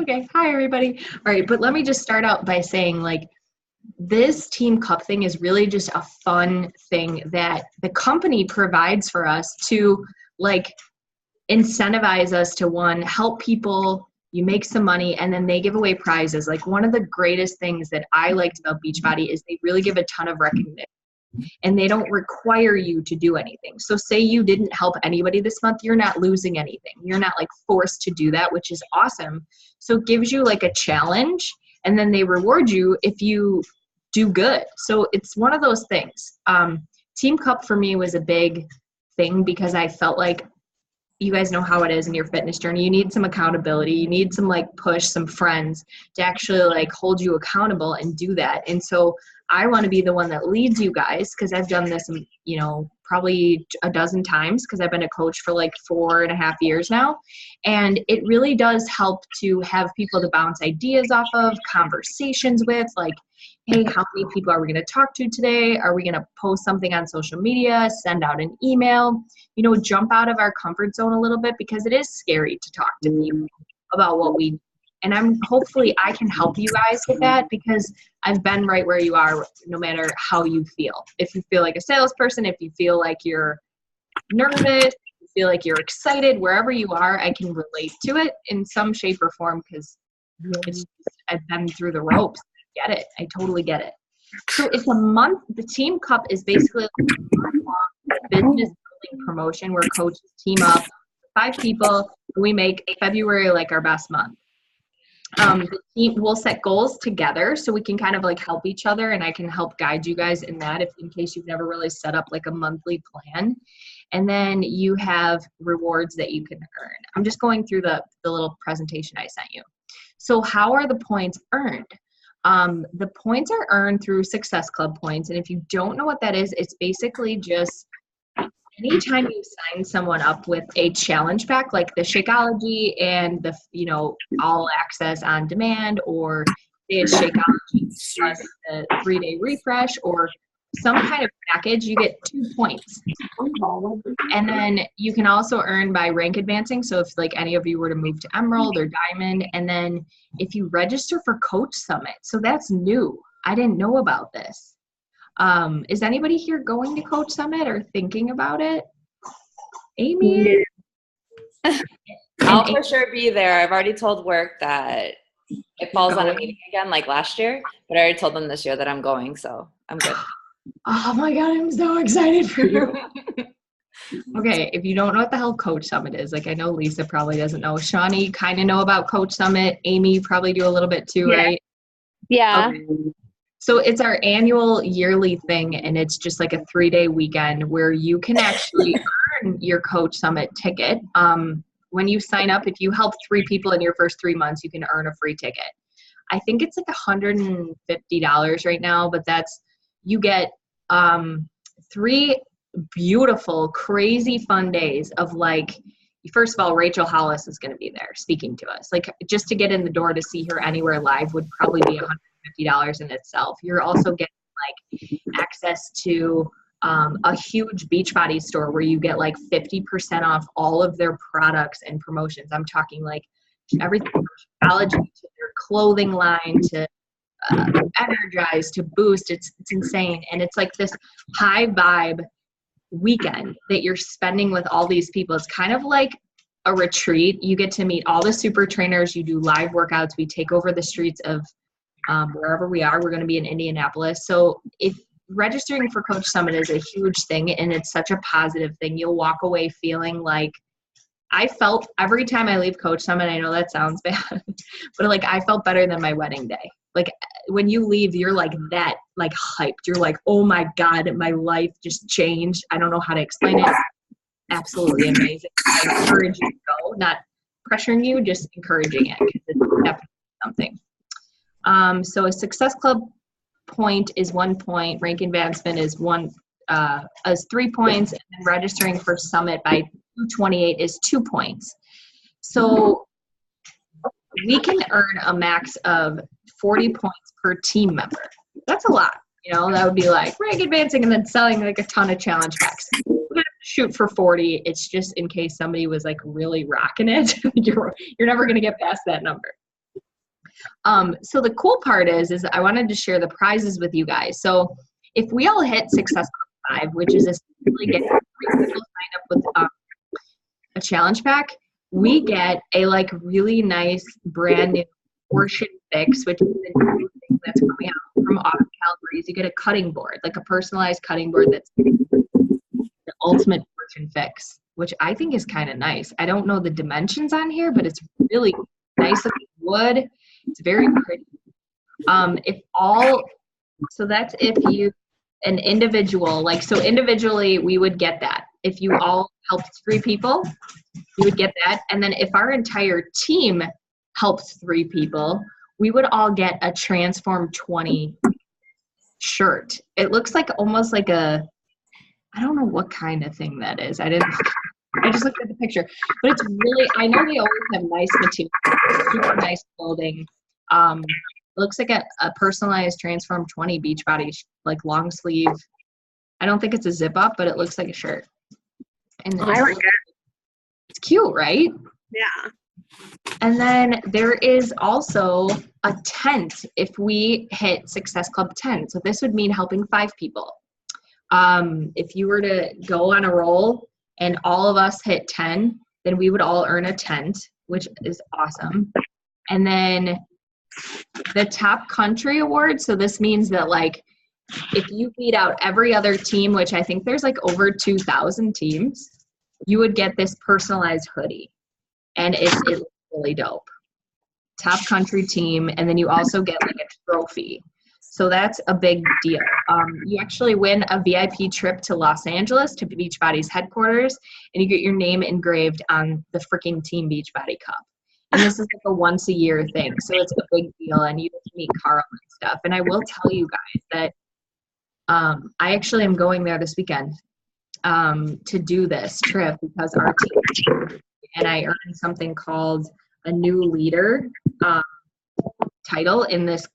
Okay. Hi, everybody. All right. But let me just start out by saying, like, this Team Cup thing is really just a fun thing that the company provides for us to, like, incentivize us to, one, help people. You make some money, and then they give away prizes. Like, one of the greatest things that I liked about Beachbody is they really give a ton of recognition, and they don't require you to do anything. So say you didn't help anybody this month, you're not losing anything. You're not like forced to do that, which is awesome. So it gives you like a challenge, and then they reward you if you do good. So it's one of those things. Team Cup for me was a big thing because I felt like, you guys know how it is in your fitness journey. You need some accountability. You need some like push, some friends to actually like hold you accountable and do that. And so I want to be the one that leads you guys, because I've done this, you know, probably a dozen times, because I've been a coach for like 4.5 years now. And it really does help to have people to bounce ideas off of, conversations with, like, hey, how many people are we going to talk to today? Are we going to post something on social media, send out an email, you know, jump out of our comfort zone a little bit, because it is scary to talk to people about what we do. And hopefully I can help you guys with that, because I've been right where you are, no matter how you feel. If you feel like a salesperson, if you feel like you're nervous, if you feel like you're excited, wherever you are, I can relate to it in some shape or form, because I've been through the ropes. I get it. I totally get it. So it's a month. The Team Cup is basically like a month-long business building promotion where coaches team up, 5 people, and we make February like our best month. The team will set goals together so we can kind of like help each other, and I can help guide you guys in that, if in case you've never really set up like a monthly plan. And then you have rewards that you can earn. I'm just going through the little presentation I sent you. So how are the points earned? The points are earned through Success Club points. And if you don't know what that is, it's basically just anytime you sign someone up with a challenge pack, like the Shakeology and the, you know, all access on demand, or it's Shakeology plus the 3-day refresh, or some kind of package, you get 2 points. And then you can also earn by rank advancing. So if like any of you were to move to Emerald or Diamond, and then if you register for Coach Summit, so that's new. I didn't know about this. Is anybody here going to Coach Summit or thinking about it? Amy? I'll for sure be there. I've already told work that it falls on a meeting again like last year, but I already told them this year that I'm going, so I'm good. Oh my God, I'm so excited for you. Okay, if you don't know what the hell Coach Summit is, like I know Lisa probably doesn't know. Shawnee kind of know about Coach Summit. Amy, you probably do a little bit too, right? Yeah. Okay. So it's our annual yearly thing, and it's just like a 3-day weekend where you can actually earn your Coach Summit ticket. When you sign up, if you help 3 people in your first 3 months, you can earn a free ticket. I think it's like $150 right now, but you get 3 beautiful, crazy fun days of, like, first of all, Rachel Hollis is going to be there speaking to us. Like, just to get in the door to see her anywhere live would probably be $150 in itself. You're also getting like access to a huge Beachbody store where you get like 50% off all of their products and promotions. I'm talking like everything from Shakeology to their clothing line to Energize to Boost. It's insane. And it's like this high vibe weekend that you're spending with all these people. It's kind of like a retreat. You get to meet all the super trainers. You do live workouts. We take over the streets of wherever we are. We're going to be in Indianapolis. So if registering for Coach Summit is a huge thing, and it's such a positive thing, you'll walk away feeling like, I felt every time I leave Coach Summit, I know that sounds bad, but like I felt better than my wedding day. Like when you leave, you're like that, like hyped. You're like, oh my God, my life just changed. I don't know how to explain it. Absolutely amazing. I encourage you to go, not pressuring you, just encouraging it, because it's definitely something. So a Success Club point is 1 point, rank advancement is 3 points, and then registering for Summit by 228 is 2 points. So we can earn a max of 40 points per team member. That's a lot. You know, that would be like rank advancing and then selling like a ton of challenge packs. We got shoot for 40. It's just in case somebody was like really rocking it. You're never going to get past that number. So the cool part is I wanted to share the prizes with you guys. So if we all hit Success Club 5, which is essentially getting 3 people signed up with a challenge pack, we get a like really nice brand new portion fix, which is the new thing that's coming out from Autumn Calories. You get a cutting board, like a personalized cutting board that's the ultimate portion fix, which I think is kind of nice. I don't know the dimensions on here, but it's really nice looking wood. It's very pretty. So that's if you, an individual, like, so individually we would get that. If you all helped 3 people, you would get that. And then if our entire team helped 3 people, we would all get a Transform 20 shirt. It looks like almost like I don't know what kind of thing that is. I just looked at the picture, but it's really, I know they always have nice material, super nice clothing. It looks like a personalized Transform 20 Beachbody, like long sleeve. I don't think it's a zip up, but it looks like a shirt. And I like it. It's cute, right? Yeah. And then there is also a tent if we hit Success Club 10. So this would mean helping 5 people. If you were to go on a roll and all of us hit 10, then we would all earn a tent, which is awesome. And then the top country award. So this means that like, if you beat out every other team, which I think there's like over 2,000 teams, you would get this personalized hoodie. And it's really dope. Top country team. And then you also get like a trophy. So that's a big deal. You actually win a VIP trip to Los Angeles to Beachbody's headquarters, and you get your name engraved on the freaking Team Beachbody Cup. And this is like a once a year thing. So it's a big deal, and you get to meet Carl and stuff. And I will tell you guys that I actually am going there this weekend to do this trip because our team, and I earned something called a new leader title in this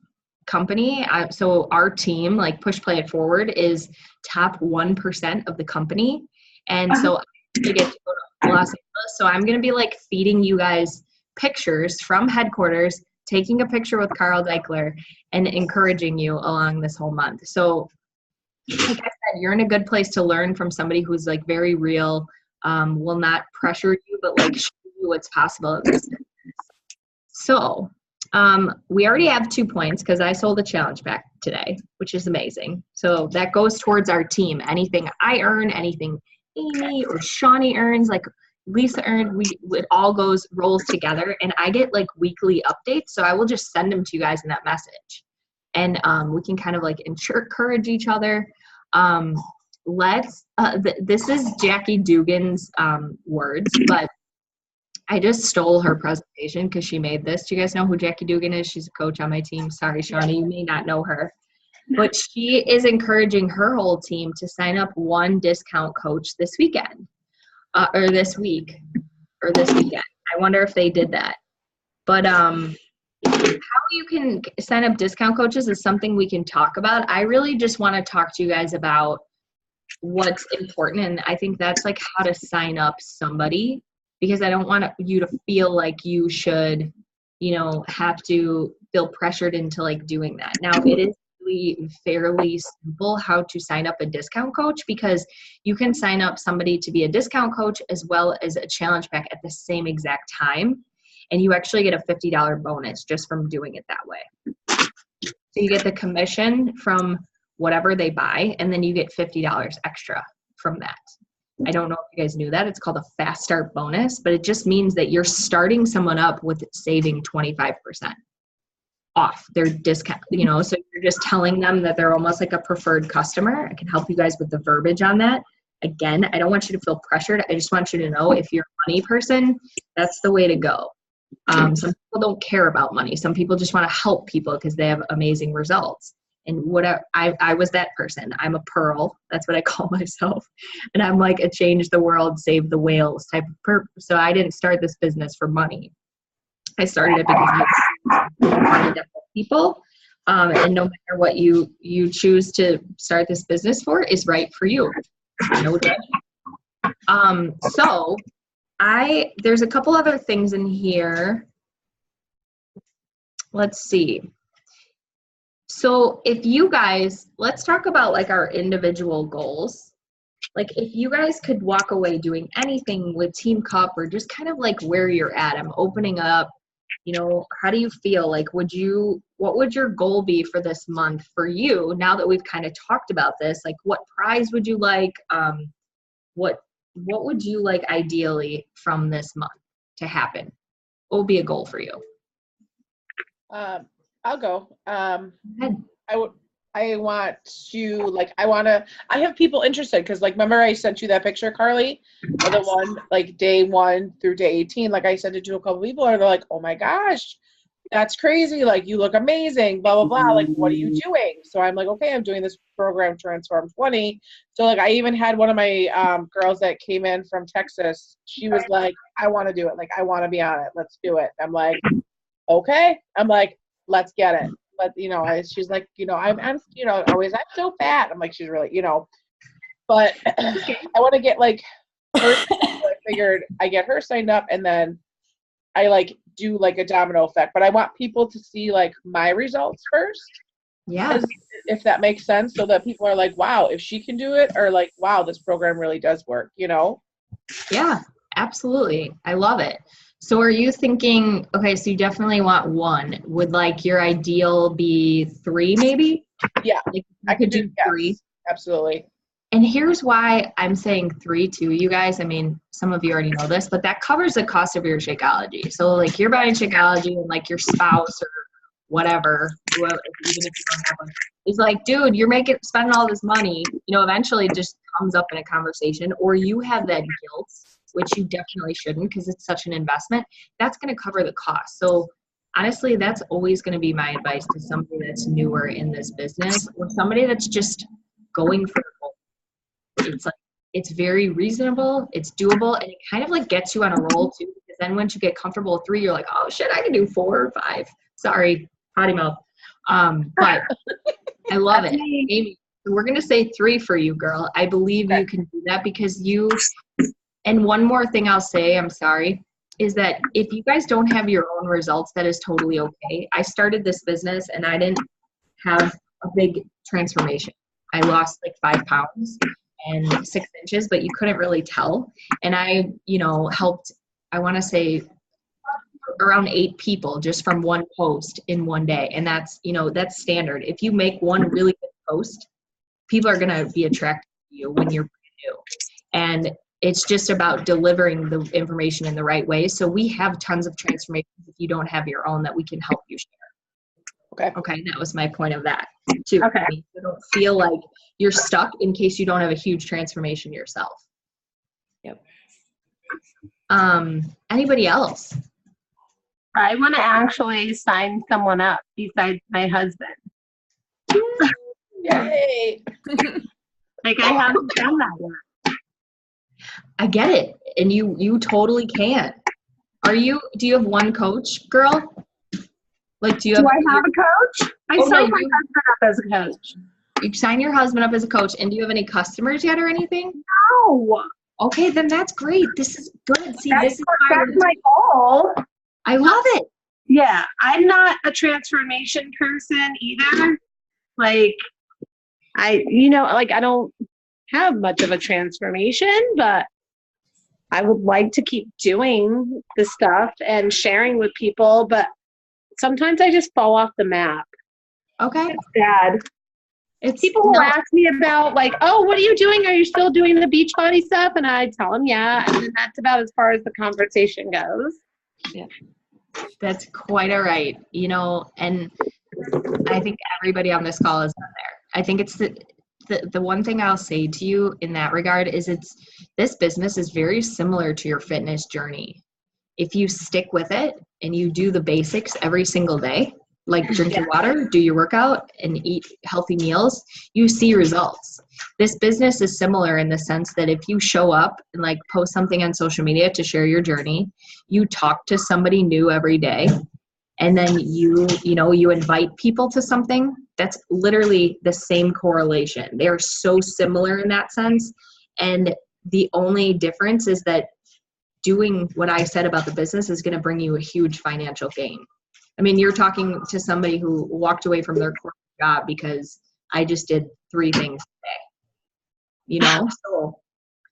company. So our team, like Push Play It Forward, is top 1% of the company. And so I get to go to Los Angeles. So I'm going to be like feeding you guys pictures from headquarters, taking a picture with Carl Deichler, and encouraging you along this whole month. So like I said, you're in a good place to learn from somebody who's like very real, will not pressure you, but like show you what's possible in this business. So we already have 2 points because I sold a challenge pack today, which is amazing. So that goes towards our team. Anything I earn, anything Amy or Shawnee earns, like Lisa earned, it all rolls together, and I get like weekly updates. So I will just send them to you guys in that message, and we can kind of like encourage each other. This is Jackie Dugan's words, but I just stole her presentation because she made this. Do you guys know who Jackie Dugan is? She's a coach on my team. Sorry, Shawnee, you may not know her. But she is encouraging her whole team to sign up one discount coach this weekend, or this week, or this weekend. I wonder if they did that. But how you can sign up discount coaches is something we can talk about. I really just want to talk to you guys about what's important, and I think that's like how to sign up somebody, because I don't want you to feel like you should, have to feel pressured into like doing that. Now, it is really fairly simple how to sign up a discount coach, because you can sign up somebody to be a discount coach as well as a challenge pack at the same exact time. And you actually get a $50 bonus just from doing it that way. So you get the commission from whatever they buy, and then you get $50 extra from that. I don't know if you guys knew that. It's called a fast start bonus, but it just means that you're starting someone up with saving 25% off their discount, so you're just telling them that they're almost like a preferred customer. I can help you guys with the verbiage on that. Again, I don't want you to feel pressured. I just want you to know if you're a money person, that's the way to go. Some people don't care about money. Some people just want to help people because they have amazing results. And I was that person. I'm a pearl. That's what I call myself. And I'm like a change the world, save the whales type of person. So I didn't start this business for money. I started it because I wanted to help people. And no matter what you choose to start this business for is right for you. No judgment. So there's a couple other things in here. Let's see. So if you guys, let's talk about like our individual goals. Like if you guys could walk away doing anything with Team Cup or just kind of like where you're at, I'm opening up, how do you feel? Like what would your goal be for this month for you now that we've kind of talked about this? Like what prize would you like? What would you like ideally from this month to happen? What would be a goal for you? I'll go. Go ahead. I have people interested because like, remember I sent you that picture, Carly, of the one like day 1 through day 18. Like I sent it to a couple people and they're like, oh my gosh, that's crazy. Like you look amazing, blah, blah, blah. Like, what are you doing? So I'm like, okay, I'm doing this program Transform 20. So like, I even had one of my girls that came in from Texas. She was like, I want to do it. Like, I want to be on it. Let's do it. I'm like, okay. I'm like, let's get it. But she's like, I'm so fat. I'm like, she's really, but I want to get like her. I figured I get her signed up and then I like do like a domino effect. But I want people to see like my results first. Yeah. If that makes sense, so that people are like, wow, if she can do it, or like, wow, this program really does work. Yeah, absolutely. I love it. So are you thinking, okay, so you definitely want 1. Would like your ideal be 3 maybe? Yeah, like I could do 3. Yes, absolutely. And here's why I'm saying 3 too, you guys. I mean, some of you already know this, but that covers the cost of your Shakeology. So like you're buying Shakeology and like your spouse or whatever, whoever, even if you don't have one, is like, dude, you're spending all this money, eventually it just comes up in a conversation, or you have that guilt, which you definitely shouldn't because it's such an investment. That's going to cover the cost. So honestly, that's always going to be my advice to somebody that's newer in this business or somebody that's just going for the goal. It's like, it's very reasonable, it's doable, and it kind of like gets you on a roll too, because then once you get comfortable with 3, you're like, oh shit, I can do 4 or 5. Sorry, potty mouth. But I love it. Amy, we're going to say 3 for you, girl. I believe you can do that because and one more thing I'll say, I'm sorry, is that if you guys don't have your own results, that is totally okay. I started this business and I didn't have a big transformation. I lost like 5 pounds and 6 inches, but you couldn't really tell. And I, helped, I want to say around 8 people just from one post in one day. And that's, that's standard. If you make one really good post, people are going to be attracted to you when you're brand new. And it's just about delivering the information in the right way. So we have tons of transformations if you don't have your own that we can help you share. Okay. That was my point of that too. Okay. So don't feel like you're stuck in case you don't have a huge transformation yourself. Yep. Anybody else? I want to actually sign someone up besides my husband. Yay. Like I haven't done that yet. I get it. And you totally can. Do you have one coach, girl? Like, do I have a coach? I signed my husband up as a coach. You sign your husband up as a coach, and do you have any customers yet or anything? No. Okay, then that's great. This is good. See, That's my goal. I love it. Yeah, I'm not a transformation person either. Like, I don't have much of a transformation, but I would like to keep doing the stuff and sharing with people, but sometimes I just fall off the map. Okay. It's bad. People will ask me about like, oh, what are you doing? Are you still doing the Beachbody stuff? And I tell them, yeah. And then that's about as far as the conversation goes. Yeah. That's quite all right. And I think everybody on this call is not there. I think it's the one thing I'll say to you in that regard is this business is very similar to your fitness journey. If you stick with it and you do the basics every single day, like drink your water, do your workout, and eat healthy meals, you see results. This business is similar in the sense that if you show up and like post something on social media to share your journey, you talk to somebody new every day, and then you invite people to something, that's literally the same correlation. They are so similar in that sense. And the only difference is that doing what I said about the business is going to bring you a huge financial gain. I mean, you're talking to somebody who walked away from their corporate job because I just did 3 things today. You know, so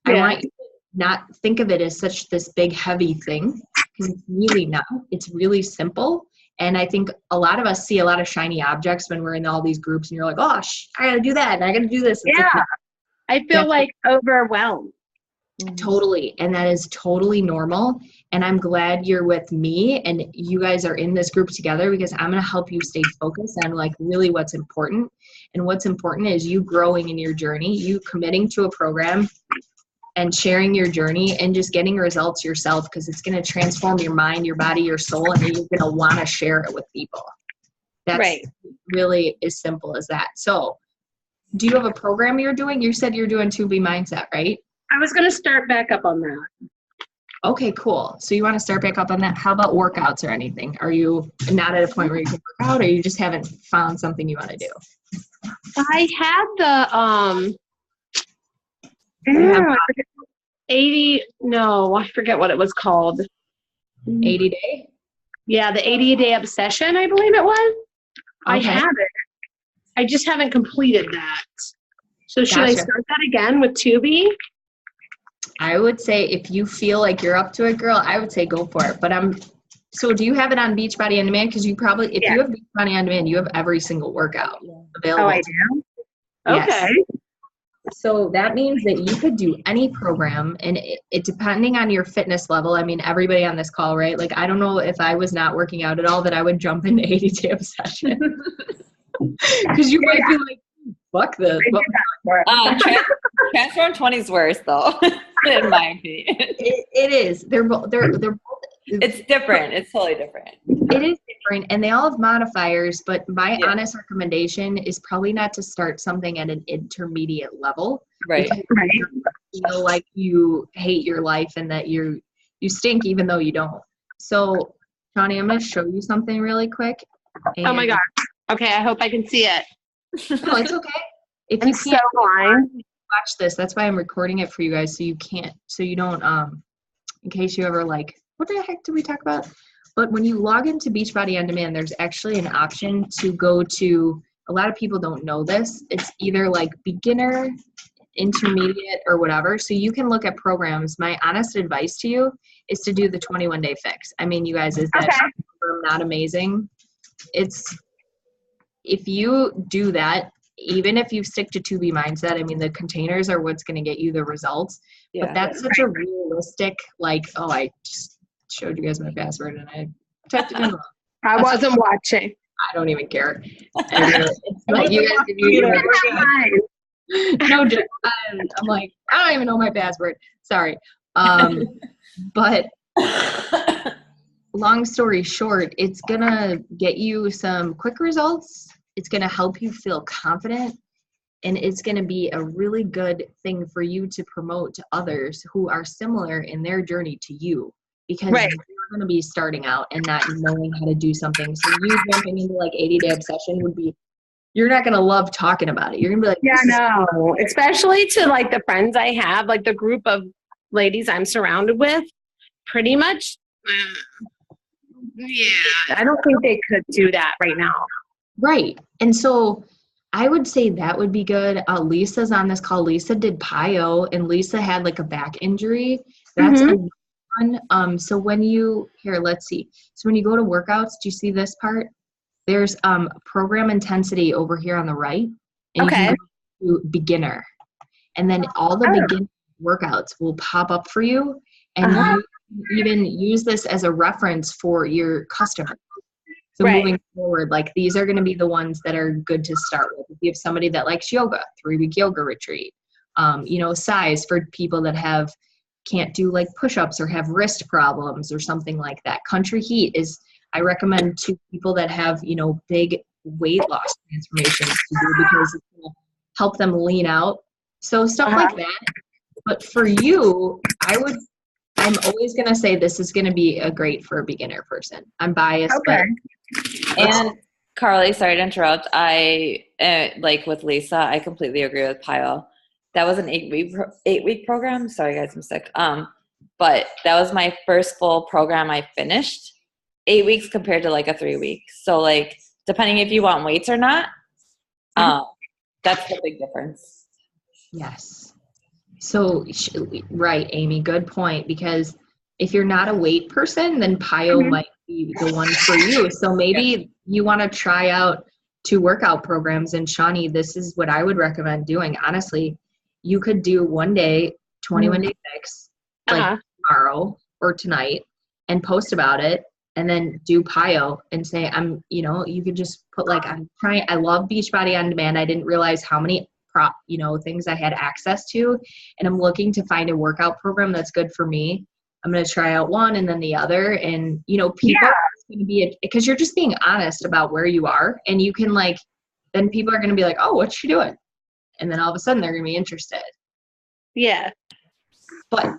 I want you to not think of it as such this big, heavy thing, because it's really not. It's really simple. And I think a lot of us see a lot of shiny objects when we're in all these groups, and you're like, oh, I got to do that, and I got to do this. It's Yeah. like, I feel like overwhelmed. totally. And that is totally normal. And I'm glad you're with me and you guys are in this group together, because I'm going to help you stay focused on like really what's important. And what's important is you growing in your journey, you committing to a program and sharing your journey and just getting results yourself, because it's going to transform your mind, your body, your soul, and you're going to want to share it with people. That's Right. really as simple as that. So do you have a program you're doing? You said you're doing 2B Mindset, right? I was going to start back up on that. Okay, cool. So you want to start back up on that? How about workouts or anything? Are you not at a point where you can work out, or you just haven't found something you want to do? I had the You have I forget- 80, no, I forget what it was called. 80 day? Yeah, the 80-day obsession, I believe it was. I Okay. have it. I just haven't completed that. So should I Gotcha. start that again with Tubi? I would say if you feel like you're up to it, girl, I would say go for it. But so do you have it on Beachbody On Demand? Because you probably, if you have Beachbody On Demand, you have every single workout available. Oh, I do? Yes. Okay. So that means that you could do any program, and it depending on your fitness level. I mean, everybody on this call, right? Like, I don't know if I was not working out at all that I would jump into 80-day obsession. Because you might be like, fuck this. Transform 20 is worse, though, in my opinion. It is. They're both. It's different. It's totally different. It is different, and they all have modifiers, but my Yeah. honest recommendation is probably not to start something at an intermediate level. Right. Because Right. you feel like you hate your life and that you stink even though you don't. So, Johnny, I'm going to show you something really quick. Oh my God. Okay, I hope I can see it. No, it's okay. If I'm you so can't blind. watch this, that's why I'm recording it for you guys, so you don't, in case you ever like, what the heck did we talk about? But when you log into Beachbody On Demand, there's actually an option to go to, a lot of people don't know this. It's either like beginner, intermediate, or whatever. So you can look at programs. My honest advice to you is to do the 21-day fix. I mean, you guys, is that not amazing? If you do that, even if you stick to 2B Mindset, I mean, the containers are what's going to get you the results. Yeah. But that's such a realistic, like, oh, I just showed you guys my password and I typed it in wrong. I wasn't watching. I don't even care. It's like you guys can use it. No joke. I'm like, I don't even know my password. Sorry. But long story short, it's going to get you some quick results. It's going to help you feel confident. And it's going to be a really good thing for you to promote to others who are similar in their journey to you. Because Right. you're going to be starting out and not knowing how to do something. So you jumping into like 80-day obsession would be, you're not going to love talking about it. You're going to be like, Yeah, this is no. Especially to like the friends I have, like the group of ladies I'm surrounded with, pretty much. Yeah, I don't think they could do that right now. right. And so I would say that would be good. Lisa's on this call. Lisa did PIO, and Lisa had like a back injury. That's a one. So when let's see. So when you go to workouts, do you see this part? There's program intensity over here on the right. And Okay. you can go to beginner. And then all the beginner workouts will pop up for you. And you even use this as a reference for your customers. So Right. moving forward, like these are going to be the ones that are good to start with. If you have somebody that likes yoga, 3-week yoga retreat, size for people that can't do like push-ups or have wrist problems or something like that. Country Heat I recommend to people that have, big weight loss transformations to do, because it's going to help them lean out. So stuff like that. But for you, I'm always going to say this is going to be great for a beginner person. I'm biased, but And Carly, sorry to interrupt. I like with Lisa, I completely agree with PIO. that was an 8-week program. Sorry guys, I'm sick. But that was my first full program I finished. 8 weeks compared to like a 3 week. So like, depending if you want weights or not, that's the big difference. Yes. So, right, Amy, good point. Because if you're not a weight person, then PiYo might be the one for you. So maybe you want to try out 2 workout programs. And Shawnee, this is what I would recommend doing. Honestly, you could do one day, 21-day fix, like tomorrow or tonight, and post about it. And then do PiYo and say, you could just put like, I love Beachbody On Demand. I didn't realize how many things I had access to. And I'm looking to find a workout program that's good for me. I'm going to try out one and then the other. And, people are going to be, because you're just being honest about where you are. And you can then people are going to be like, oh, what's she doing? And then all of a sudden they're going to be interested. Yeah. But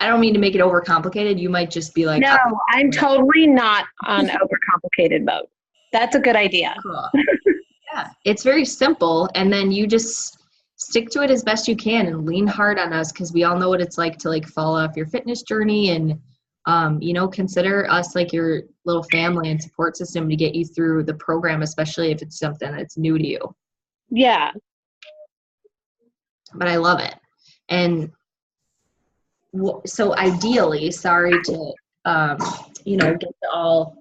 I don't mean to make it overcomplicated. You might just be like, no, I'm totally not on overcomplicated mode. That's a good idea. Cool. Yeah, it's very simple. And then you just stick to it as best you can and lean hard on us, because we all know what it's like to fall off your fitness journey. And, consider us like your little family and support system to get you through the program, especially if it's something that's new to you. Yeah. But I love it. And so ideally, sorry to, get all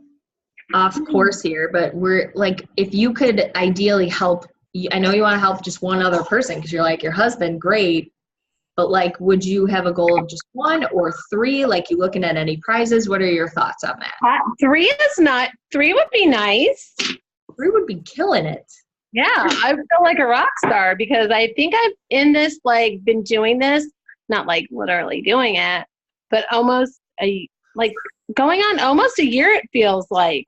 off course here, but we're like, if you could ideally help, I know you want to help just one other person because you're like your husband, great. But would you have a goal of just 1 or 3? You looking at any prizes? What are your thoughts on that? 3 would be nice. 3 would be killing it. Yeah. I feel like a rock star because I think I've been doing this, not literally doing it, but almost going on almost a year, it feels like.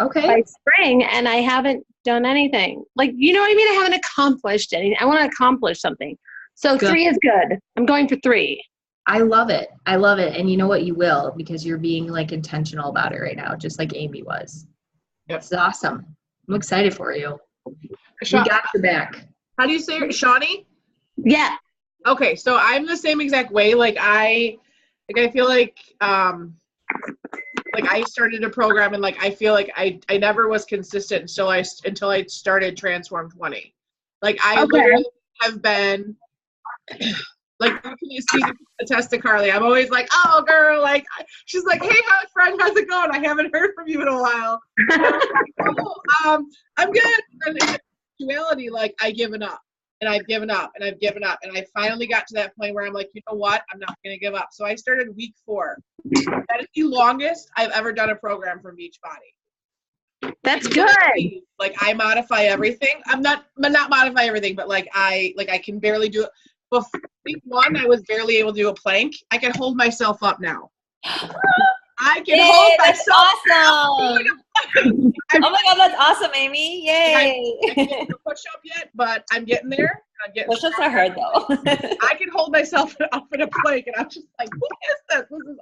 Okay. By spring, and I haven't done anything. You know what I mean? I haven't accomplished anything. I want to accomplish something. So good. 3 is good. I'm going for 3. I love it. I love it. And you know what? You will, because you're being intentional about it right now, just like Amy was. Yep. It's awesome. I'm excited for you. We got your back. How do you say it? Shawnee? Yeah. Okay, so I'm the same exact way. I feel like I started a program and I feel like I never was consistent until I started Transform 20. I literally have been you can see attest to Carly. I'm always like, oh girl, she's like, hey friend, how's it going? I haven't heard from you in a while. I'm good. And in actuality, I've given up. And I've given up and I've given up. And I finally got to that point where I'm like, you know what? I'm not going to give up. So I started week 4. That is the longest I've ever done a program from Beachbody. That's good. I modify everything. I'm not modify everything, but I can barely do it. Before week 1, I was barely able to do a plank. I can hold myself up now. I can hold myself awesome. Oh my God, that's awesome, Amy. Yay. I can't do a push-up yet, but I'm getting there. Push-ups are hard, though. I can hold myself up in a plank, and I'm just like, what is this? This is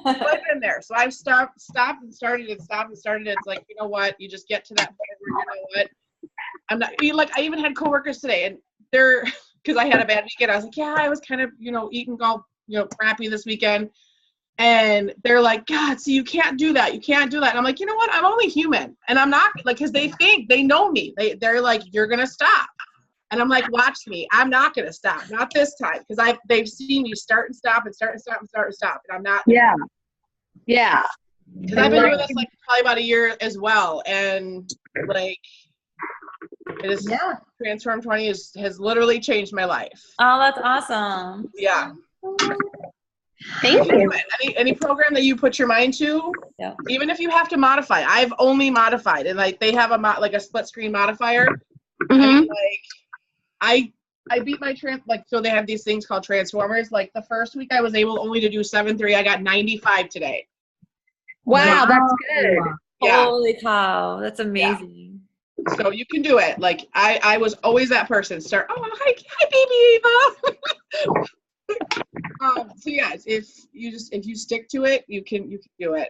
put it in there. So I've stopped and started and stopped and started. It's you know what? You just get to that point where, you know what? I'm not, I even had coworkers today, and they're, because I had a bad weekend, I was like, yeah, I was kind of, eating all, crappy this weekend. And they're like, God, so you can't do that. You can't do that. And I'm like, you know what? I'm only human. And I'm not, because they know me. They're like, you're going to stop. And I'm like, watch me. I'm not going to stop. Not this time. Because they've seen me start and stop and start and stop and start and stop. And I'm not. Yeah. Yeah. Because I've been doing this probably about a year as well. And it is, Transform 20 has literally changed my life. Oh, that's awesome. Yeah. Thank you. Any program that you put your mind to, even if you have to modify. I've only modified, and they have a split screen modifier. Mm-hmm. And I beat my so they have these things called transformers. The first week I was able only to do 7.3. I got 95 today. Wow, that's good. Yeah. Holy cow, that's amazing. Yeah. So you can do it. I was always that person. Hi baby Eva. So yes, if you stick to it, you can do it.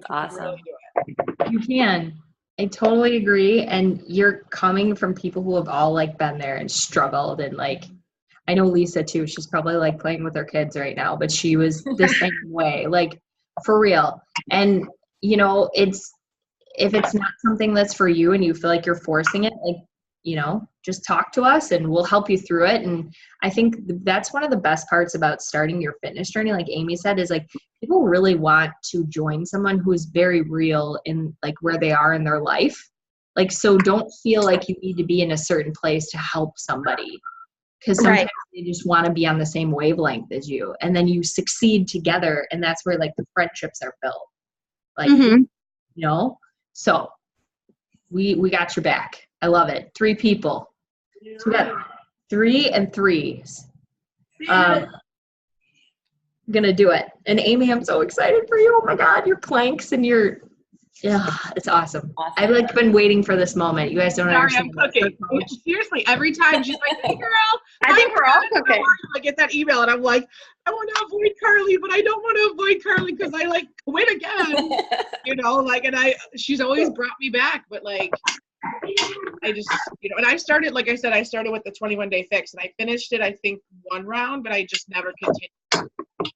Awesome. You can really do it. You can. I totally agree. And you're coming from people who have all been there and struggled and I know Lisa too. She's probably like playing with her kids right now, but she was the same way, like for real. And you know, if it's not something that's for you and you feel like you're forcing it, like, you know, just talk to us and we'll help you through it. And I think that's one of the best parts about starting your fitness journey, like Amy said, is like people really want to join someone who's very real in like where they are in their life. Like, so don't feel like you need to be in a certain place to help somebody, because sometimes they just want to be on the same wavelength as you, and then you succeed together, and that's where like the friendships are built. Like, you know, so we got your back. I love it. 3 people. So we got 3 and 3s. Gonna do it. And Amy, I'm so excited for you. Oh my God, your planks and your, yeah, it's awesome. I've like been waiting for this moment. You guys don't Sorry, understand. I'm cooking. Seriously, every time she's like, "Hey, girl," I think we're all cooking. I get that email and I'm like, I want to avoid Carly, but I don't want to avoid Carly because I like win again. You know, like, and she's always brought me back, but like, I just, you know, and I started, like I said, I started with the 21-day fix, and I finished it, I think, 1 round, but I just never continued.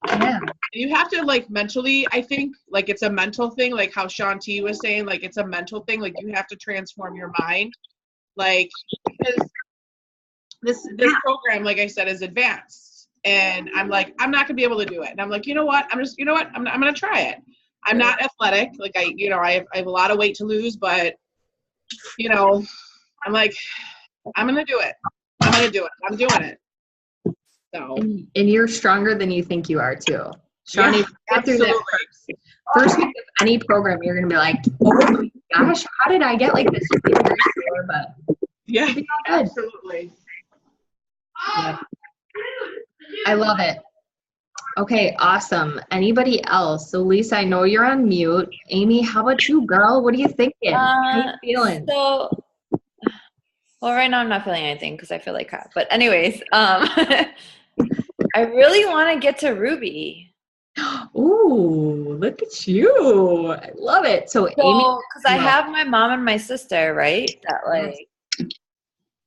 Yeah. And you have to, like, mentally, I think, like, it's a mental thing, like how Shaun T was saying, like, it's a mental thing, like, you have to transform your mind, like, because this program, like I said, is advanced, and I'm like, I'm not gonna be able to do it, and I'm like, you know what, I'm gonna try it. I'm not athletic, like, I have a lot of weight to lose, but you know, I'm like, I'm gonna do it. I'm doing it. So. And you're stronger than you think you are too. Shawnee, Yeah, get through that first week of any program, you're gonna be like, oh my gosh, how did I get like this? You'll be very sore, but yeah, good. absolutely. Yeah. I love it. Okay, awesome. Anybody else? So Lisa, I know you're on mute. Amy, how about you, girl? What are you thinking? How you feeling? So, well, right now I'm not feeling anything because I feel like crap. But anyways, I really want to get to Ruby. Ooh, look at you. I love it. So Amy, because I have my mom and my sister, right? That like,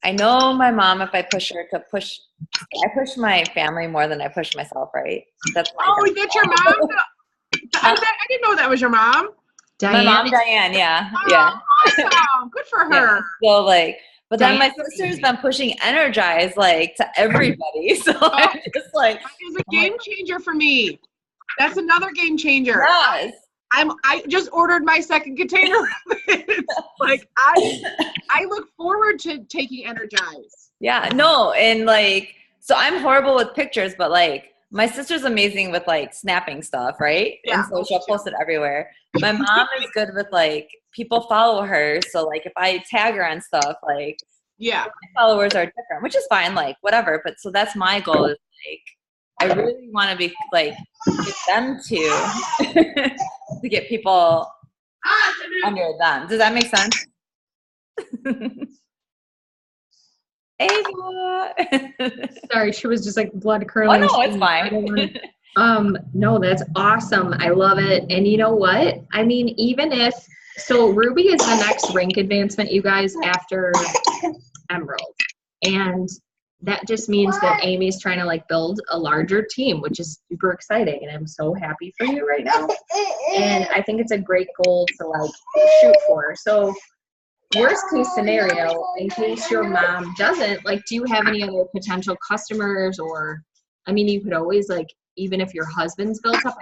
I know my mom, if I push her to push, I push my family more than I push myself, right? That's my Oh, is that your mom? I didn't know that was your mom. Diane. My mom, Diane, yeah. Oh, Yeah. awesome. Good for her. Yeah. So like, but then my Diane. sister's been pushing Energize like to everybody. So I'm just like, That is a game changer for me. That's another game changer. yes. I just ordered my second container. Like I look forward to taking Energize. Yeah, no, and like, so I'm horrible with pictures, but like my sister's amazing with like snapping stuff, right? Yeah. And so she'll post it everywhere. My mom is good with like people follow her, so like if I tag her on stuff, like Yeah. my followers are different, which is fine, like whatever. But so that's my goal is like I really want to be like get them to to get people under them. Does that make sense? Ava. Sorry, she was just like blood Oh curdling. no, it's fine. No, that's awesome. I love it. And you know what? I mean, even if, so Ruby is the next rank advancement, you guys, after Emerald. And that just means that Amy's trying to like build a larger team, which is super exciting. And I'm so happy for you right now. And I think it's a great goal to like shoot for. So worst case scenario, in case your mom doesn't, like, do you have any other potential customers? Or, I mean, you could always like, even if your husband's built up,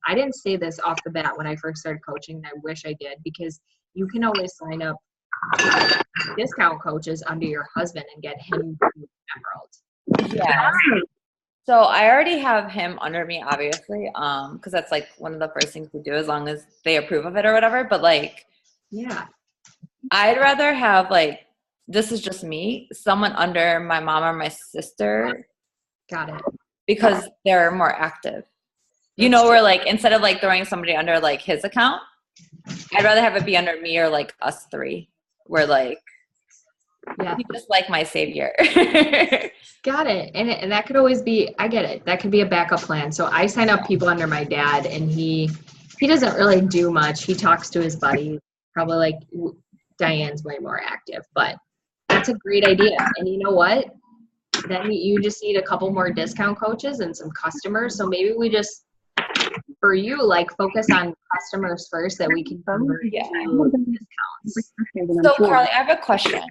I didn't say this off the bat when I first started coaching, and I wish I did, because you can always sign up discount coaches under your husband and get him to Emerald. Yeah. So I already have him under me, obviously, because that's like one of the first things we do, as long as they approve of it or whatever. But like, Yeah. I'd rather have like, this is just me, someone under my mom or my sister, Got it. because they're more active. You know, where like instead of like throwing somebody under like his account, I'd rather have it be under me or like us three. We're like, Yeah. he's just like my savior. Got it. And that could always be, I get it. That could be a backup plan. So I sign up people under my dad, and he doesn't really do much. He talks to his buddies. Probably like Diane's way more active, but that's a great idea. And you know what? then you just need a couple more discount coaches and some customers. So maybe we just, for you, like focus on customers first that we can convert to discounts. So Carly, I have a question.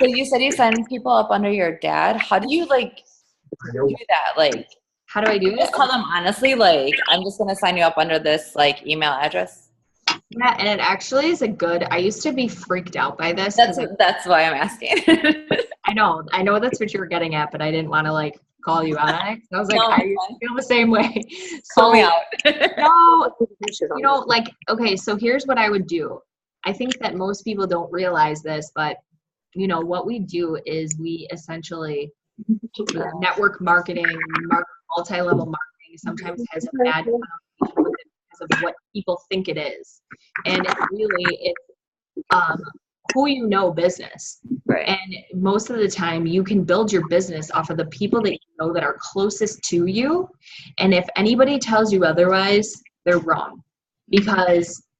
So you said you send people up under your dad. How do you like do that? Like, How do I do it? just tell them honestly, like, I'm just gonna sign you up under this like email address. Yeah, and it actually is I used to be freaked out by this. That's why I'm asking. I know that's what you were getting at, but I didn't want to like call you out on it. I was like, No, I it's fine. feel the same way. Call me out. No, like, okay, so here's what I would do. I think that most people don't realize this, but what we do is we essentially network marketing, multi-level marketing sometimes has a bad connotation with it because of what people think it is. And it's who business. Right. And most of the time you can build your business off of the people that you know that are closest to you. And if anybody tells you otherwise, they're wrong.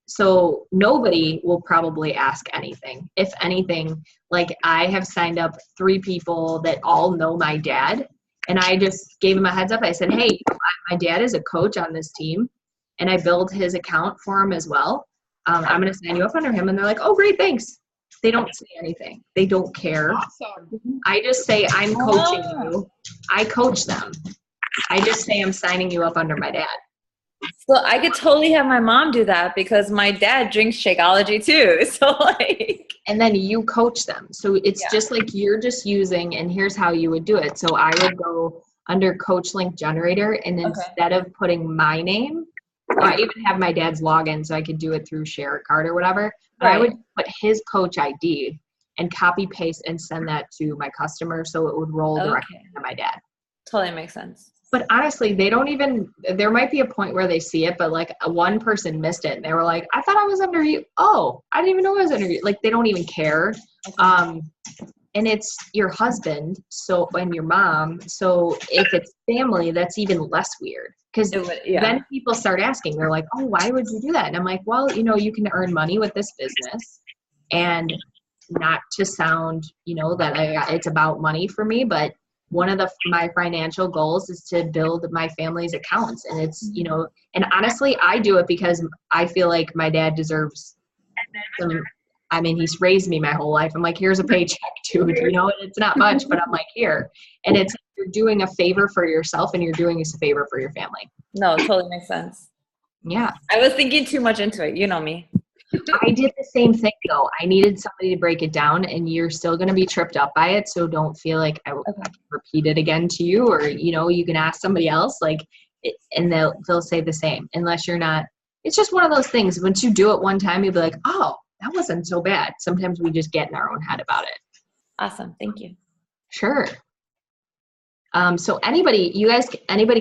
So nobody will probably ask anything. If anything, like I have signed up 3 people that all know my dad, and I just gave him a heads up. I said, hey, my dad is a coach on this team, and I built his account for him as well. I'm going to sign you up under him. And they're like, oh, great, thanks. They don't say anything. They don't care. Awesome. I just say, I'm coaching you. I coach them. I just say, I'm signing you up under my dad. So I could totally have my mom do that because my dad drinks Shakeology too. So like, and then you coach them. So it's just like you're just using, and here's how you would do it. So I would go under Coach Link Generator, and instead of putting my name, I even have my dad's login so I could do it through Share a Card or whatever. But I would put his coach ID and copy paste and send that to my customer so it would roll directly to my dad. Totally makes sense. But honestly, there might be a point where they see it, but like one person missed it and they were like, I thought I was under you. Oh, I didn't even know I was under you. Like they don't even care. And it's your husband, and your mom. So if it's family, that's even less weird. Because then people start asking, they're like, oh, why would you do that? And I'm like, well, you can earn money with this business, and not to sound, that it's about money for me, but one of my financial goals is to build my family's accounts. And it's, and honestly, I do it because I feel like my dad deserves he's raised me my whole life. I'm like, here's a paycheck, dude. It's not much, but I'm like, here. And you're doing a favor for yourself, and you're doing a favor for your family. No, it totally makes sense. Yeah. I was thinking too much into it. You know me. I did the same thing though. I needed somebody to break it down, and you're still going to be tripped up by it. So don't feel like I will repeat it again to you, or, you can ask somebody else and they'll say the same, unless you're not. It's just one of those things. Once you do it one time, you'll be like, oh, that wasn't so bad. Sometimes we just get in our own head about it. Awesome. Thank you. Sure. So anybody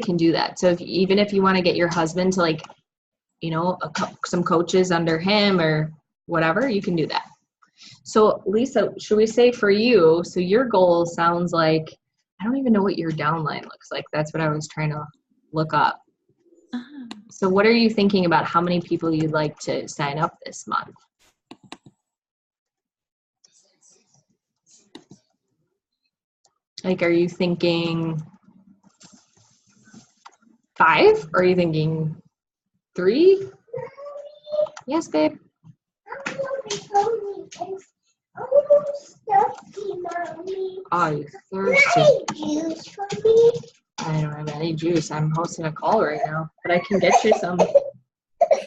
can do that. So even if you want to get your husband to some coaches under him or whatever, you can do that. So Lisa, should we say for you, so your goal sounds like, I don't even know what your downline looks like. That's what I was trying to look up. So what are you thinking about how many people you'd like to sign up this month? Like, are you thinking 5? Or are you thinking 3? Yes, babe. Oh, you thirsty. I don't have any juice. I'm hosting a call right now, but I can get you some. Do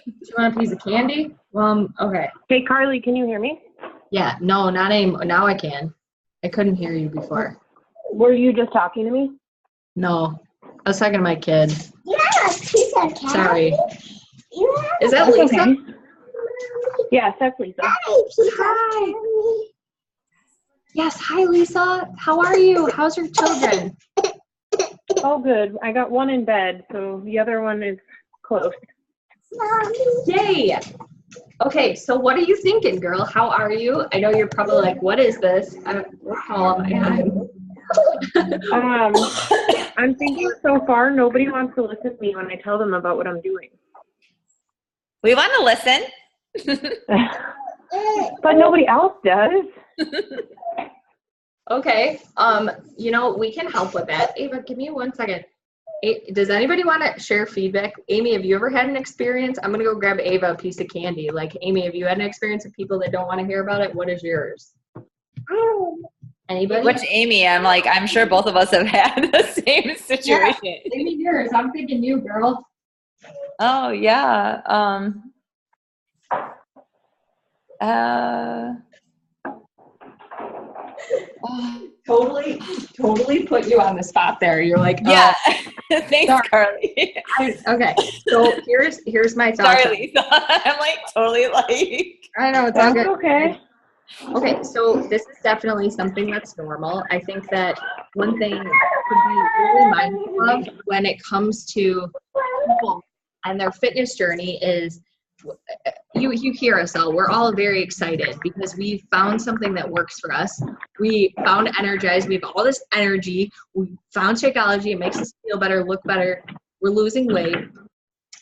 you want a piece of candy? Okay. Hey, Carly, can you hear me? Yeah, no, not anymore. Now I can. I couldn't hear you before. Were you just talking to me? No, I was talking to my kid. Yeah, she's a cat. Sorry. Is that Lisa? Okay. Yes, that's Lisa. Hi. Yes, hi, Lisa. How are you? How's your children? Oh, good. I got one in bed, so the other one is close. Yay. Okay, so what are you thinking, girl? How are you? I know you're probably like, what is this? What call am I on? I'm thinking so far nobody wants to listen to me when I tell them about what I'm doing. We want to listen. But nobody else does. Okay. We can help with that. Ava, give me 1 second. Does anybody want to share feedback? Amy, have you ever had an experience? I'm going to go grab Ava a piece of candy. Like, Amy, have you had an experience with people that don't want to hear about it? What is yours? Anybody? Which Amy? I'm sure both of us have had the same situation. Yeah, Amy, yours. I'm thinking you, girl. Oh yeah. Totally put you on the spot there. You're like, yeah. Thanks, sorry. Carly. Okay, so here's my thoughts. Sorry, Lisa. I'm totally I know it's all That's good. okay. Okay, so this is definitely something that's normal. I think that one thing to be really mindful of when it comes to people and their fitness journey is you hear us all. We're all very excited because we found something that works for us. We found Energize. We have all this energy. We found Shakeology. It makes us feel better, look better. We're losing weight.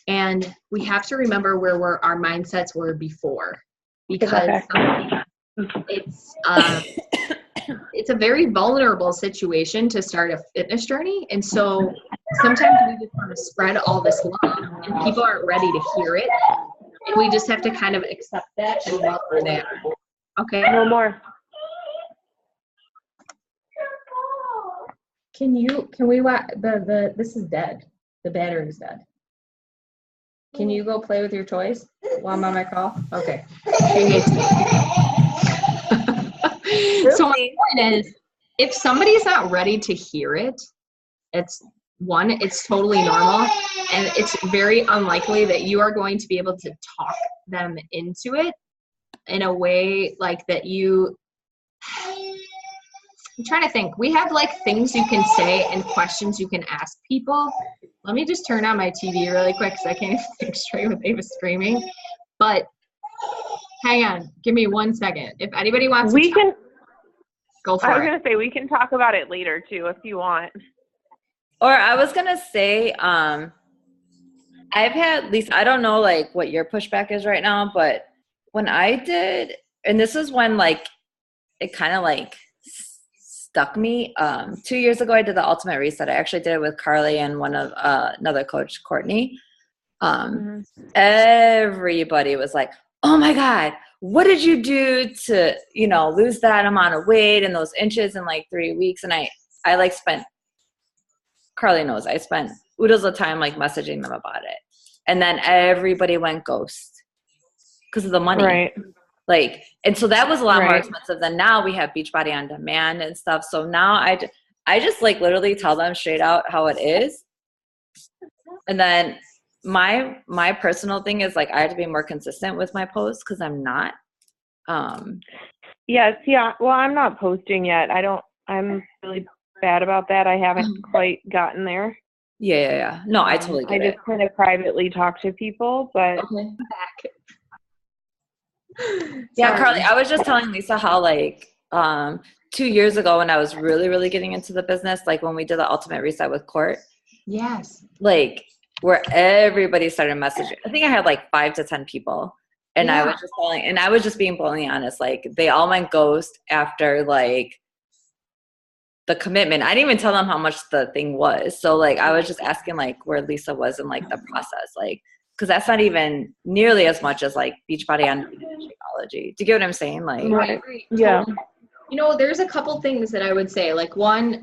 And we have to remember where our mindsets were before, because it's a very vulnerable situation to start a fitness journey. And so sometimes we just want to spread all this love and people aren't ready to hear it. And we just have to kind of accept that and walk through that. Okay. No more. Can we watch this is dead. The battery's dead. Can you go play with your toys while I'm on my call? Okay. So my point is, if somebody's not ready to hear it, it's totally normal, and it's very unlikely that you are going to be able to talk them into it in a way like that I'm trying to think. We have things you can say and questions you can ask people. Let me just turn on my TV really quick because I can't even think straight with Ava screaming. But hang on, give me 1 second. If anybody wants to go for it. I was going to say, we can talk about it later too, if you want. Or I was going to say, I've had, at least, I don't know what your pushback is right now, but when I did, and this is when it kind of stuck me. 2 years ago, I did the Ultimate Reset. I actually did it with Carly and another coach, Courtney. Everybody was like, oh my God, what did you do to, lose that amount of weight and those inches in 3 weeks? And I spent, Carly knows, I spent oodles of time messaging them about it. And then everybody went ghost because of the money. Right. And so that was a lot more Right. expensive than now we have Beachbody on demand and stuff. So now I just literally tell them straight out how it is. And then my personal thing is I have to be more consistent with my posts because I'm not. Yes. Yeah. Well, I'm not posting yet. I'm really bad about that. I haven't quite gotten there. Yeah. No, I totally get I it. just kind of privately talk to people, but Okay. Yeah, Sorry. Carly, I was just telling Lisa how 2 years ago when I was really, really getting into the business, when we did the Ultimate Reset with Court, Yes. where everybody started messaging. I think I had 5 to 10 people. And Yeah. I was just being bluntly honest. They all went ghost after the commitment. I didn't even tell them how much the thing was. So I was just asking where Lisa was in the process. Because that's not even nearly as much as Beachbody on Shakeology. Do you get what I'm saying? Right. yeah. There's a couple things that I would say. One,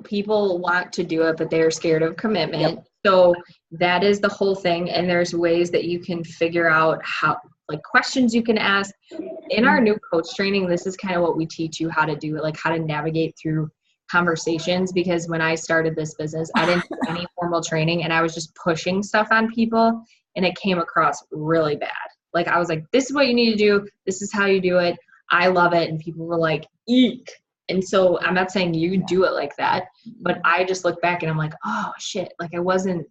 people want to do it, but they're scared of commitment. Yep. So that is the whole thing. And there's ways that you can figure out how, questions you can ask. In our new coach training, this is kind of what we teach you how to do, how to navigate through conversations. Because when I started this business, I didn't do any formal training and I was just pushing stuff on people and it came across really bad. I was like, this is what you need to do. This is how you do it. I love it. And people were like, eek. And so I'm not saying you do it like that, but I just look back and I'm like, oh shit. I wasn't.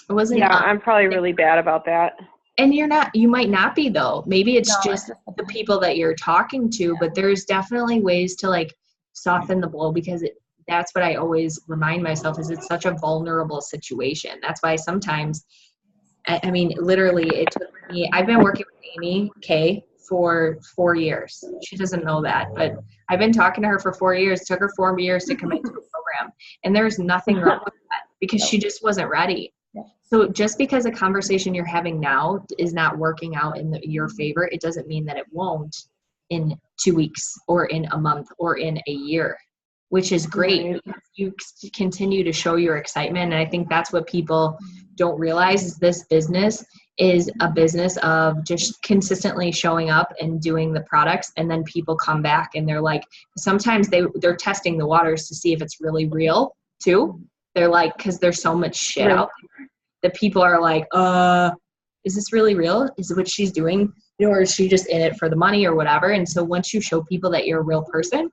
Yeah, I'm probably really bad about that. And you might not be though. Maybe it's No, just the people that you're talking to, but there's definitely ways to soften the blow because that's what I always remind myself is it's such a vulnerable situation. That's why sometimes, I mean, literally it took me, I've been working with Amy Kay for 4 years. She doesn't know that, but I've been talking to her for 4 years. It took her 4 years to commit to a program. And there's nothing wrong with that because she just wasn't ready. So just because a conversation you're having now is not working out in your favor, it doesn't mean that it won't in 2 weeks or in a month or in a year, which is great. Right. You continue to show your excitement. And I think that's what people don't realize is this business is a business of just consistently showing up and doing the products. And then people come back and they're like, sometimes they're testing the waters to see if it's really real too. They're like, cause there's so much shit Right. out there that people are like, is this really real? Is it what she's doing? Or is she just in it for the money or whatever? And so once you show people that you're a real person,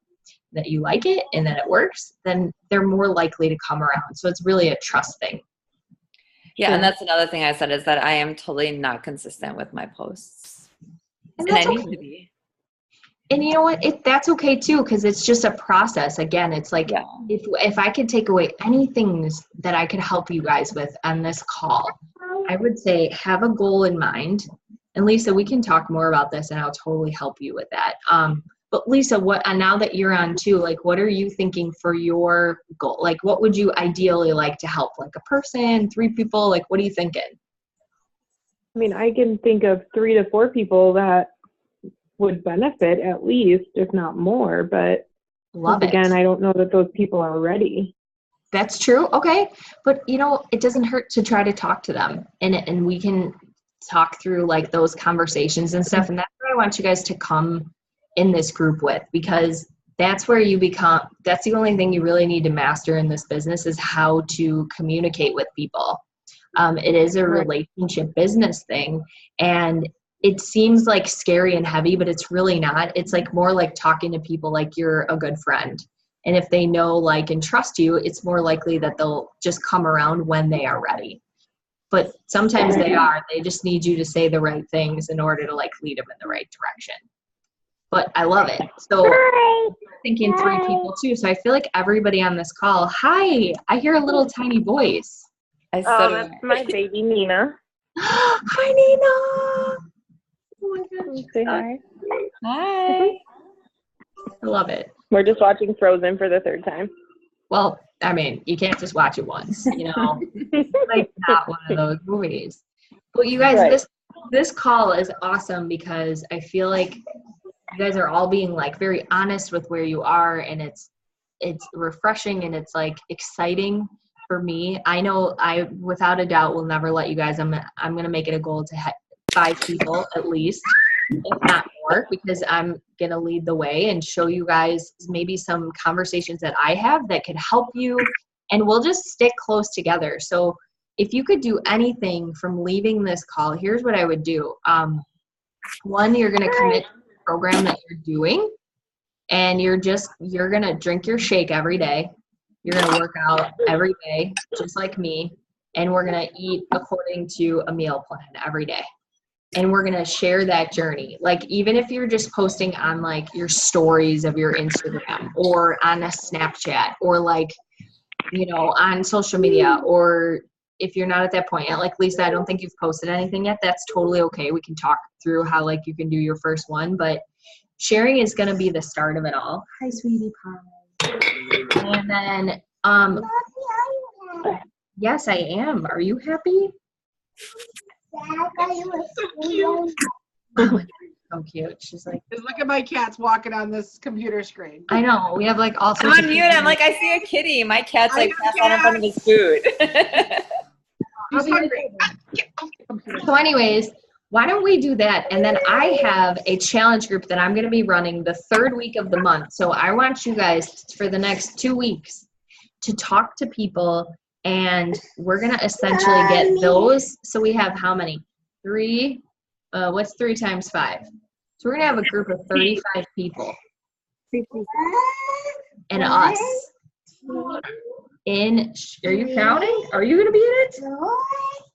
that you like it and that it works, then they're more likely to come around. So it's really a trust thing. Yeah, and that's another thing I said is that I am totally not consistent with my posts. And And I that's need okay. to be. And you know what? That's okay too, because it's just a process. Again, it's like Yeah. if I could take away anything that I could help you guys with on this call, I would say have a goal in mind. And Lisa, we can talk more about this and I'll totally help you with that. But Lisa, now that you're on too, like what are you thinking for your goal? Like what would you ideally like to help? Like a person, 3 people? Like what are you thinking? I mean, I can think of 3 to 4 people that would benefit at least, if not more. But Love it. again, I don't know that those people are ready. That's true. Okay. But it doesn't hurt to try to talk to them and we can talk through like those conversations and stuff. And that's what I want you guys to come in this group with, because that's where that's the only thing you really need to master in this business is how to communicate with people. It is a relationship business thing and it seems like scary and heavy, but it's really not. It's like more like talking to people like you're a good friend. And if they know, like, and trust you, it's more likely that they'll just come around when they are ready. But sometimes they just need you to say the right things in order to like lead them in the right direction. But I love it. So I'm thinking 3 people too. So I feel like everybody on this call, hi, I hear a little tiny voice. I Oh, said that's my baby Nina. Hi, Nina. Oh my gosh. Say hi. hi. I love it. We're just watching Frozen for the 3rd time. Well, I mean, you can't just watch it once, It's like not one of those movies. But you guys, Right. this call is awesome because I feel like you guys are all being like very honest with where you are, and it's refreshing and it's like exciting for me. I know I without a doubt will never let you guys. I'm gonna make it a goal to have 5 people at least, if not more, because I'm going to lead the way and show you guys maybe some conversations that I have that could help you, and we'll just stick close together. So if you could do anything from leaving this call, here's what I would do. 1, you're going to commit to the program that you're doing, and you're going to drink your shake every day. You're going to work out every day, just like me, and we're going to eat according to a meal plan every day. And we're going to share that journey. Like, even if you're just posting on like your stories of your Instagram or on a Snapchat or like, on social media, or if you're not at that point yet, like Lisa, I don't think you've posted anything yet. That's totally okay. We can talk through how like you can do your first one, but sharing is going to be the start of it all. Hi, sweetie pie. And then, yes, I am. Are you happy? So cute. She's like, Just look at my cats walking on this computer screen. I know. We have like all I'm sorts on of mute. I'm like, I see a kitty. My cat's like I passed out in front of his food. She's hungry. So anyways, why don't we do that? And then I have a challenge group that I'm going to be running the 3rd week of the month. So I want you guys for the next 2 weeks to talk to people, and we're going to essentially get those. So we have how many? 3. What's 3 times 5? So we're going to have a group of 35 people and us. Are you counting? Are you going to be in it?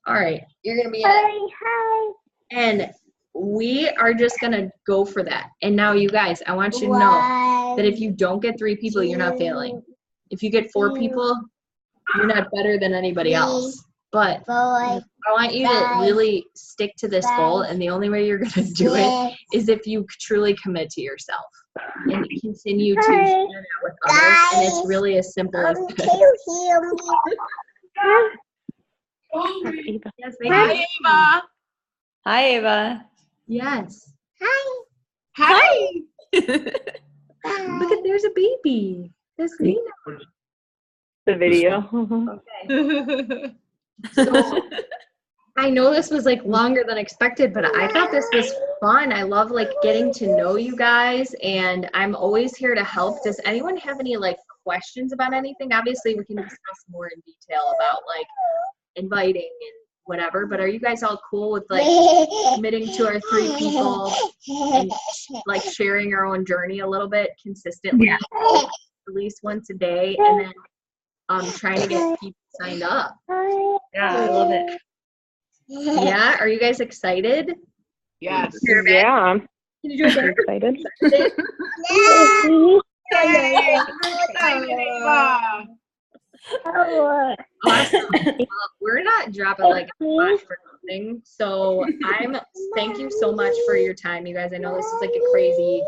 All right. You're going to be in it. And we are just going to go for that. And now, you guys, I want you to know that if you don't get 3 people, you're not failing. If you get 4 people, you're not better than anybody else. But I want you to really stick to this goal, and the only way you're going to do it is if you truly commit to yourself and continue to share that with others. And it's really as simple as this. Can you hear me? Yes, Hi, Ava. Hi, Ava. yes. Hi. Look at, there's a baby. That's Nina. The video. Okay. So I know this was like longer than expected, but I thought this was fun. I love like getting to know you guys, and I'm always here to help. Does anyone have any like questions about anything? Obviously, we can discuss more in detail about like inviting and whatever, but are you guys all cool with like committing to our 3 people and like sharing our own journey a little bit consistently, at least once a day, and then trying to get people signed up? Yeah, I love it. Yeah, are you guys excited? Yes. Yeah. Can you do it better? Excited. Yay. So excited, Ava. Awesome. We're not dropping like a lot for nothing. So thank you so much for your time, you guys. I know this is like a crazy,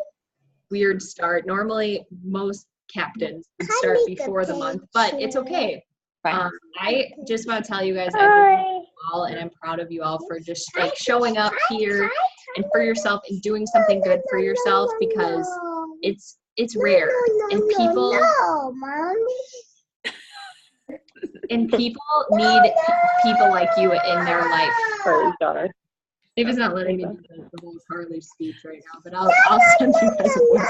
weird start. Normally, most captains would start before the month, but it's okay. Fine. I just want to tell you guys, I love you all, and I'm proud of you all for just like showing up here and for yourself and doing something good for yourself, because it's rare, and people need people like you in their life. For his daughter. David's not letting me do the whole Carly speech right now, but I'll send you guys a voice.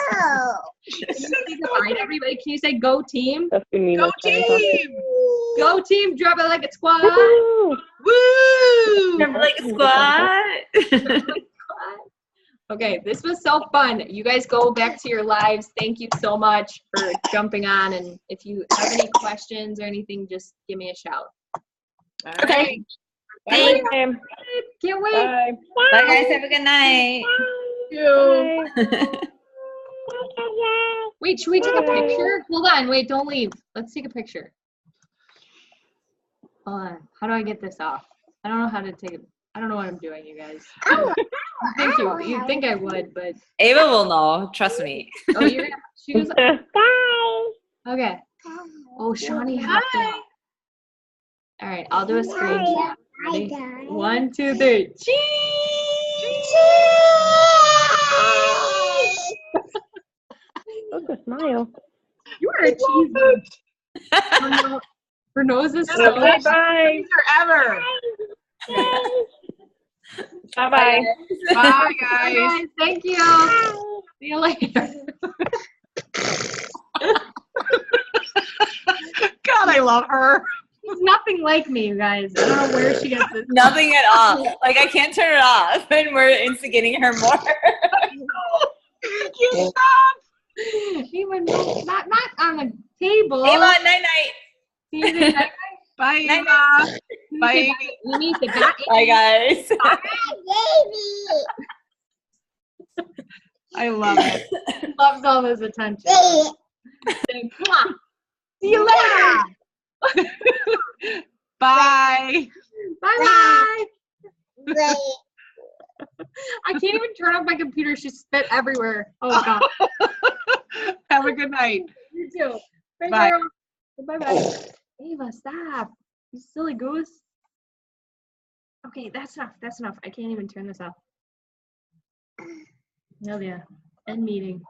Can you say goodbye to everybody? Can you say go team? That's who Nina's Go trying to talk to. team. Go team, drop it like a squad. Woo! Woo. Remember like a squad? Okay, this was so fun. You guys go back to your lives. Thank you so much for jumping on. And if you have any questions or anything, just give me a shout. Okay. Bye. Can't wait. Bye. Bye, guys. Have a good night. Thank you. Wait, should we take a picture? Hold on. Wait, don't leave. Let's take a picture. Hold on. How do I get this off? I don't know how to take it. I don't know what I'm doing, you guys. Thank you. You'd think I would, but. Ava will know. Trust me. Oh, you're gonna. She goes. Bye. Okay. Oh, Shawnee. All right. I'll do a screen share. Ready? 1, 2, 3. That's a smile. You are a cheese. Her nose is so. Bye. Bye. Ever. Bye. Bye. Bye, guys. Thank you. See you later. God, I love her. She's nothing like me, you guys. I don't know where she gets this. Nothing at all. Like, I can't turn it off, and we're instigating her more. You stop. Even not on the table. Ava, night-night. See you later. Bye, Night-night. Eva. Bye. Amy. Say bye. Bye, guys. I love it. She loves all this attention. Say, come on. See you later. Bye. Bye bye. I can't even turn off my computer. She spit everywhere. Oh God. Have a good night. You too. Bye. Bye bye. Ava, stop. You silly goose. Okay, that's enough. That's enough. I can't even turn this off. Oh yeah. End meeting.